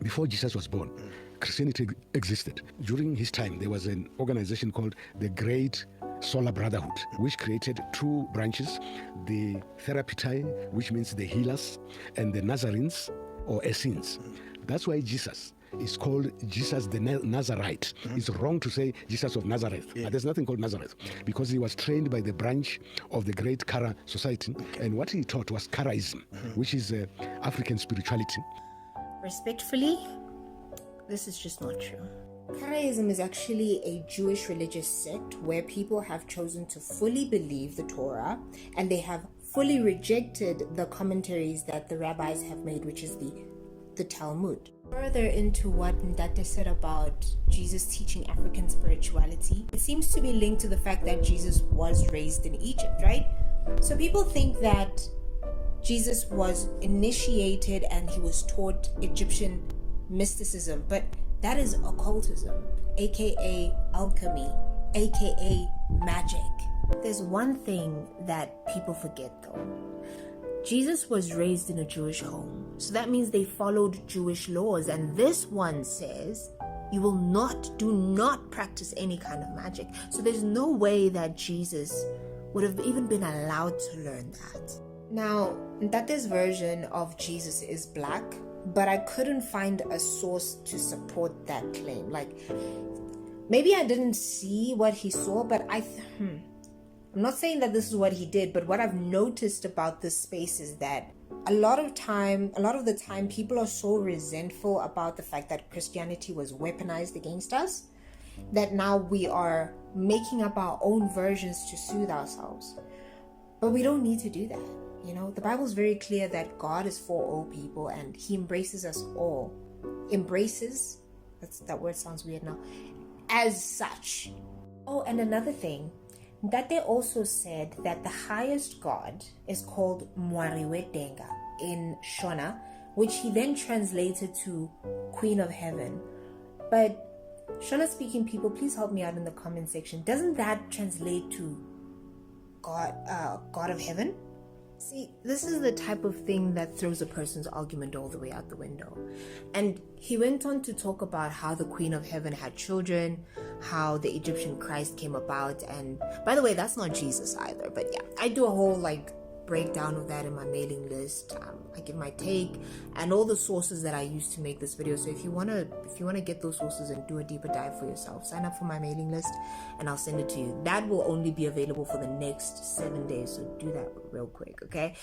Before Jesus was born, Christianity existed. During his time, there was an organization called the Great Solar Brotherhood, which created two branches, the Therapeutai, which means the healers, and the Nazarenes or Essenes. That's why Jesus is called Jesus the Nazarite. It's wrong to say Jesus of Nazareth. But there's nothing called Nazareth because he was trained by the branch of the Great Kara Society. And what he taught was Karaism, which is African spirituality. Respectfully, this is just not true. Karaism is actually a Jewish religious sect where people have chosen to fully believe the Torah and they have fully rejected the commentaries that the rabbis have made, which is the Talmud. Further into what Ndate said about Jesus teaching African spirituality, it seems to be linked to the fact that Jesus was raised in Egypt, right? So people think that Jesus was initiated and he was taught Egyptian mysticism, but that is occultism, aka alchemy, aka magic. There's one thing that people forget though. Jesus was raised in a Jewish home, so that means they followed Jewish laws, and this one says you do not practice any kind of magic. So there's no way that Jesus would have even been allowed to learn that. Now, Ndate's version of Jesus is black, but I couldn't find a source to support that claim. Like, maybe I didn't see what he saw, but I'm not saying that this is what he did, but what I've noticed about this space is that a lot of the time, people are so resentful about the fact that Christianity was weaponized against us that now we are making up our own versions to soothe ourselves. But we don't need to do that. You know, the Bible is very clear that God is for all people and he embraces us all. Embraces, that word sounds weird now, as such. Oh, and another thing, that they also said that the highest God is called Mwariwetenga in Shona, which he then translated to Queen of Heaven. But Shona speaking people, please help me out in the comment section. Doesn't that translate to God of Heaven? See, this is the type of thing that throws a person's argument all the way out the window. And he went on to talk about how the Queen of Heaven had children, how the Egyptian Christ came about, and by the way, that's not Jesus either. But yeah, I do a whole breakdown of that in my mailing list. I give my take and all the sources that I use to make this video. So if you wanna get those sources and do a deeper dive for yourself, sign up for my mailing list and I'll send it to you. That will only be available for the next 7 days, so do that real quick, okay?